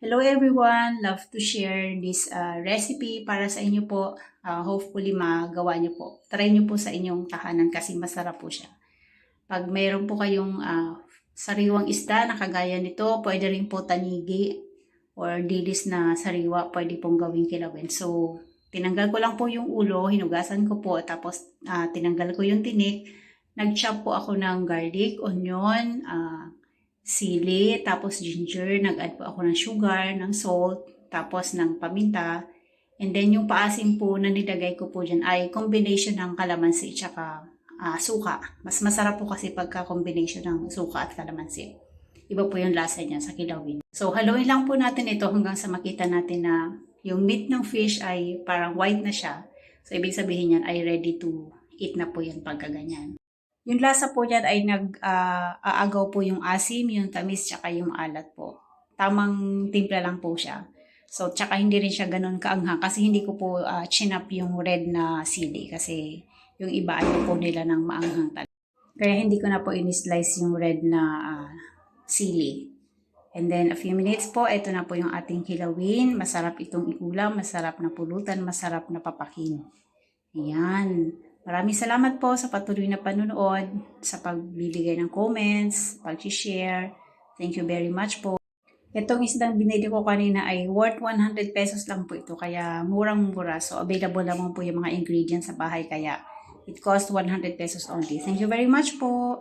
Hello everyone! Love to share this recipe para sa inyo po. Hopefully magawa nyo po. Try nyo po sa inyong tahanan kasi masarap po siya. Pag mayroon po kayong sariwang isda na kagaya nito, pwede rin po tanigi or dilis na sariwa, pwede pong gawing kilawin. So, tinanggal ko lang po yung ulo, hinugasan ko po, tapos tinanggal ko yung tinik. Nag-chop po ako ng garlic, onion, sili, tapos ginger, nag-add po ako ng sugar, ng salt, tapos ng paminta. And then yung paasim po na nilagay ko po dyan ay combination ng kalamansi at suka. Mas masarap po kasi pagka combination ng suka at kalamansi. Iba po yung lasa niya sa kilawin. So haluin lang po natin ito hanggang sa makita natin na yung meat ng fish ay parang white na siya. So ibig sabihin yan ay ready to eat na po yan pagka ganyan. Yung lasa po niyan ay nag-aagaw po yung asim, yung tamis, tsaka yung alat po. Tamang timpla lang po siya. So, tsaka hindi rin siya ganun kaanghang kasi hindi ko po chinap yung red na sili kasi yung iba ayaw po nila ng maanghang talaga. Kaya hindi ko na po in-slice yung red na sili. And then, a few minutes po, ito na po yung ating kilawin. Masarap itong ikulam, masarap na pulutan, masarap na papakin. Ayan. Maraming salamat po sa patuloy na panunood, sa pagbibigay ng comments, pag-share. Thank you very much po. Itong isdang binili ko kanina ay worth 100 pesos lang po ito. Kaya murang-mura. So available naman po yung mga ingredients sa bahay. Kaya it cost 100 pesos only. Thank you very much po.